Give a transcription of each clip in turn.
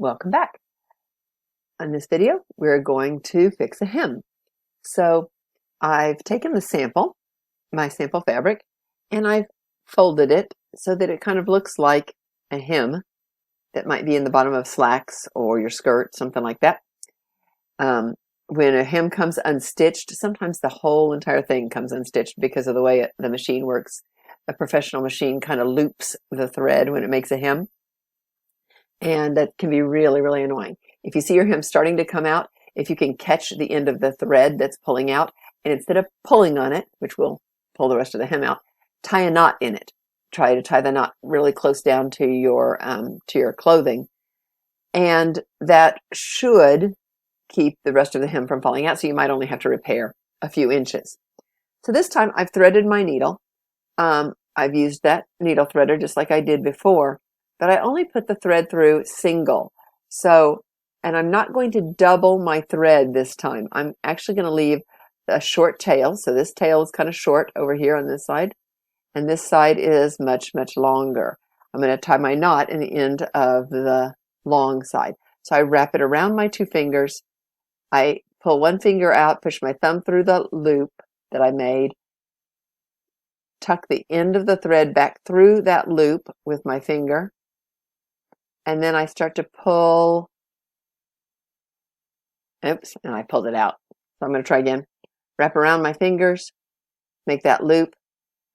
Welcome back. In this video, we're going to fix a hem. So I've taken the sample, my sample fabric, and I've folded it so that it kind of looks like a hem that might be in the bottom of slacks or your skirt, something like that. When a hem comes unstitched, sometimes the whole entire thing comes unstitched because of the way the machine works. A professional machine kind of loops the thread when it makes a hem. And that can be really, really annoying. If you see your hem starting to come out, if you can catch the end of the thread that's pulling out, and instead of pulling on it, which will pull the rest of the hem out, tie a knot in it. Try to tie the knot really close down to your clothing, and that should keep the rest of the hem from falling out. So you might only have to repair a few inches. So this time I've threaded my needle. I've used that needle threader just like I did before, but I only put the thread through single. So, and I'm not going to double my thread this time. I'm actually going to leave a short tail. So this tail is kind of short over here on this side, and this side is much, much longer. I'm going to tie my knot in the end of the long side. So I wrap it around my two fingers. I pull one finger out, push my thumb through the loop that I made, tuck the end of the thread back through that loop with my finger, and then I start to pull. Oops, and I pulled it out. So I'm going to try again. Wrap around my fingers, make that loop,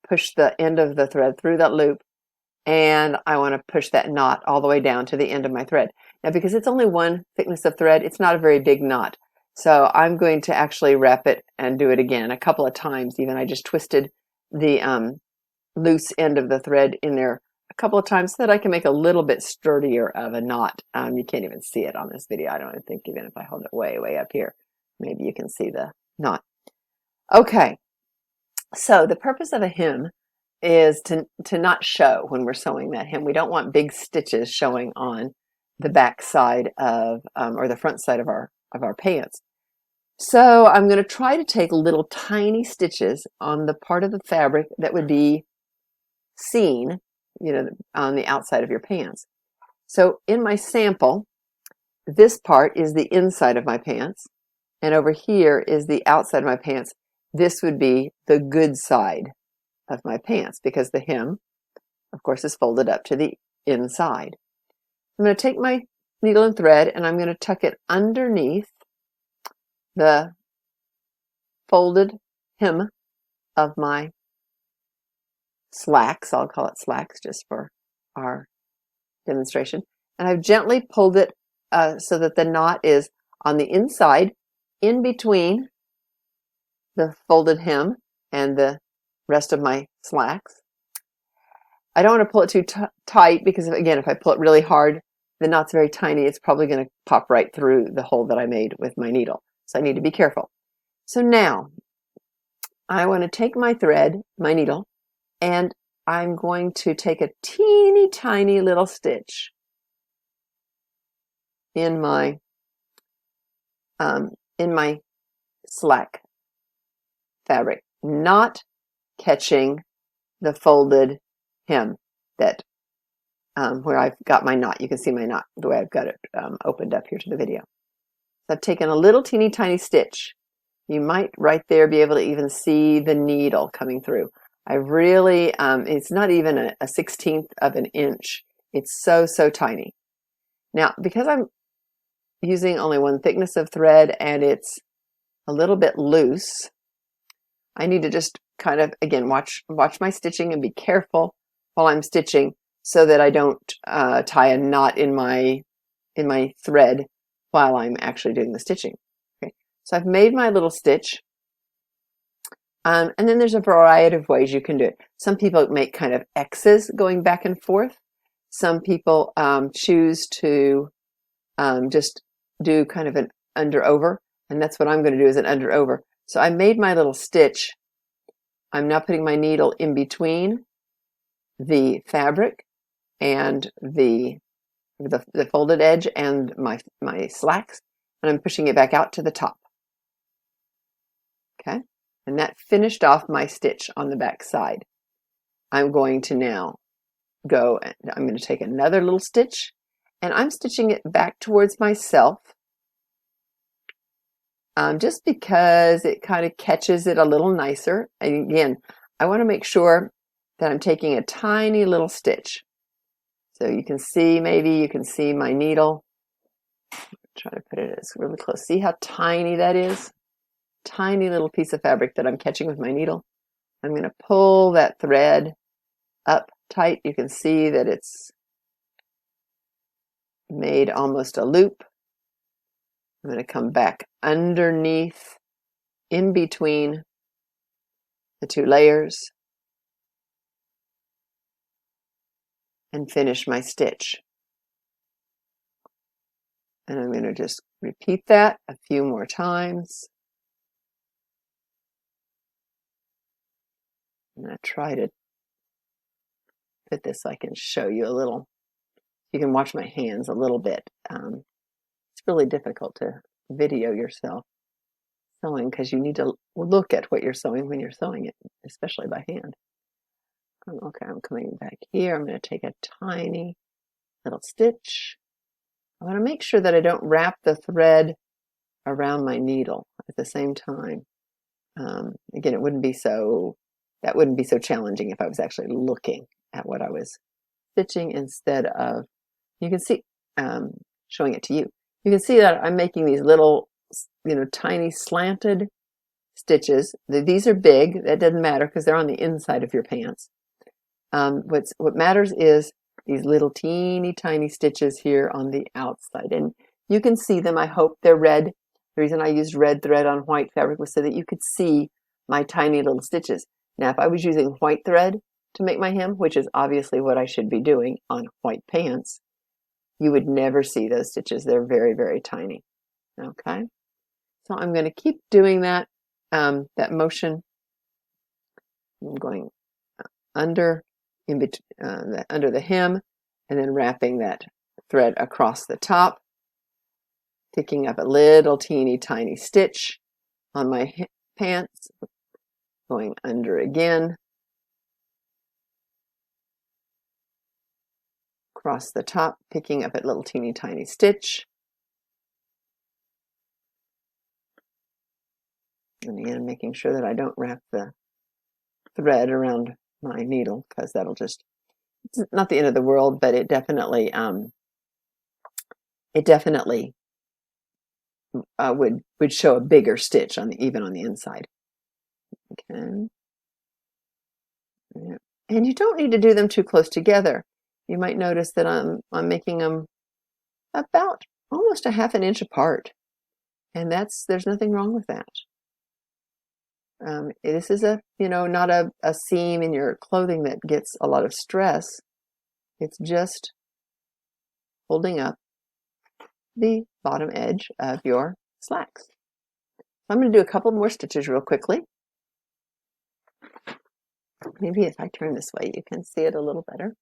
push the end of the thread through that loop, and I want to push that knot all the way down to the end of my thread. Now, because it's only one thickness of thread, it's not a very big knot. So I'm going to actually wrap it and do it again a couple of times. Even I just twisted the loose end of the thread in there a couple of times so that I can make a little bit sturdier of a knot. You can't even see it on this video. I don't think even if I hold it way, way up here, maybe you can see the knot. Okay, so the purpose of a hem is to not show when we're sewing that hem. We don't want big stitches showing on the back side of or the front side of our pants. So I'm going to try to take little tiny stitches on the part of the fabric that would be seen, you know, on the outside of your pants. So in my sample, this part is the inside of my pants, and over here is the outside of my pants. This would be the good side of my pants because the hem, of course, is folded up to the inside. I'm going to take my needle and thread and I'm going to tuck it underneath the folded hem of my slacks. I'll call it slacks just for our demonstration. And I've gently pulled it so that the knot is on the inside, in between the folded hem and the rest of my slacks. I don't want to pull it too tight because, again, if I pull it really hard, the knot's very tiny. It's probably going to pop right through the hole that I made with my needle. So I need to be careful. So now I want to take my thread, my needle, and I'm going to take a teeny tiny little stitch in my slack fabric, not catching the folded hem that where I've got my knot. You can see my knot the way I've got it opened up here to the video. So I've taken a little teeny tiny stitch. You might right there be able to even see the needle coming through. I really, it's not even a 1/16 of an inch. It's so, so tiny. Now, because I'm using only one thickness of thread and it's a little bit loose, I need to just kind of, again, watch my stitching and be careful while I'm stitching so that I don't tie a knot in my thread while I'm actually doing the stitching. Okay, so I've made my little stitch. And then there's a variety of ways you can do it. Some people make kind of X's going back and forth. Some people choose to just do kind of an under over, and that's what I'm going to do, is an under over. So I made my little stitch. I'm now putting my needle in between the fabric and the folded edge and my slacks, and I'm pushing it back out to the top. Okay. And that finished off my stitch on the back side. I'm going to now I'm going to take another little stitch and I'm stitching it back towards myself just because it kind of catches it a little nicer. And again, I want to make sure that I'm taking a tiny little stitch. So you can see, maybe you can see my needle. Try to put it as really close. See how tiny that is? Tiny little piece of fabric that I'm catching with my needle. I'm going to pull that thread up tight. You can see that it's made almost a loop. I'm going to come back underneath, in between the two layers, and finish my stitch. And I'm going to just repeat that a few more times. I'm going to try to put this so I can show you a little. You can watch my hands a little bit. It's really difficult to video yourself sewing because you need to look at what you're sewing when you're sewing it, especially by hand. Okay, I'm coming back here. I'm going to take a tiny little stitch. I want to make sure that I don't wrap the thread around my needle at the same time. Again, that wouldn't be so challenging if I was actually looking at what I was stitching instead of, you can see, showing it to you. You can see that I'm making these little, tiny slanted stitches. These are big. That doesn't matter because they're on the inside of your pants. What matters is these little teeny tiny stitches here on the outside. And you can see them. I hope they're red. The reason I used red thread on white fabric was so that you could see my tiny little stitches. Now, if I was using white thread to make my hem, which is obviously what I should be doing on white pants, you would never see those stitches. They're very, very tiny. Okay, so I'm going to keep doing that, that motion. I'm going under, under the hem, and then wrapping that thread across the top, picking up a little teeny tiny stitch on my pants, going under again, across the top, picking up a little teeny tiny stitch, and again making sure that I don't wrap the thread around my needle because that'll just, it's not the end of the world, but it definitely would show a bigger stitch on even on the inside. Okay. Yeah. And you don't need to do them too close together. You might notice that I'm making them about almost a ½ inch apart, and there's nothing wrong with that. This is not a seam in your clothing that gets a lot of stress. It's just holding up the bottom edge of your slacks. I'm going to do a couple more stitches real quickly. Maybe if I turn this way, you can see it a little better.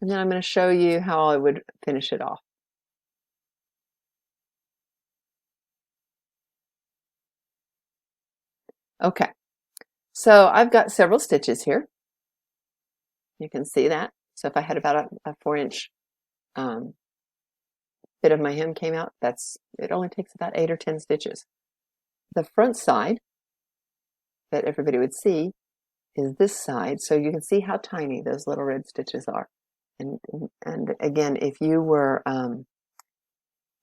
And then I'm going to show you how I would finish it off. Okay, so I've got several stitches here. You can see that. So if I had about a 4-inch bit of my hem came out, it only takes about 8 or 10 stitches. The front side that everybody would see is this side, so you can see how tiny those little red stitches are. And again, if you were,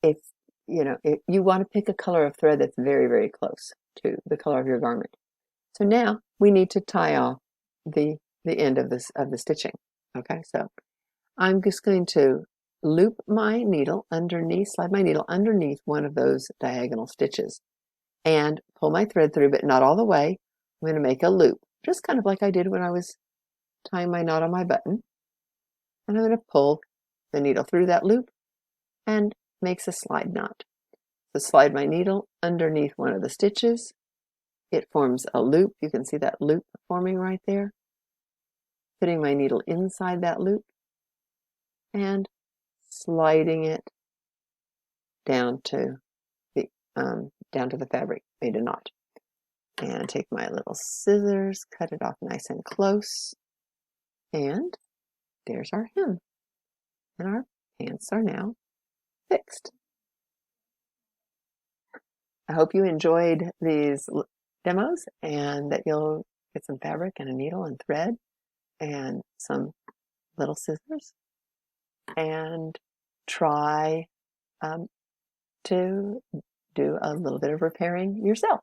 if you want to pick a color of thread that's very, very close to the color of your garment. So now we need to tie off the end of the stitching. Okay, so I'm just going to loop my needle underneath, slide my needle underneath one of those diagonal stitches and pull my thread through, but not all the way. I'm going to make a loop, just kind of like I did when I was tying my knot on my button. And I'm going to pull the needle through that loop and makes a slide knot. So slide my needle underneath one of the stitches. It forms a loop. You can see that loop forming right there. Putting my needle inside that loop and sliding it down to the fabric, made a knot. And take my little scissors, cut it off nice and close. And there's our hem. And our pants are now fixed. I hope you enjoyed these demos and that you'll get some fabric and a needle and thread and some little scissors and try to do a little bit of repairing yourself.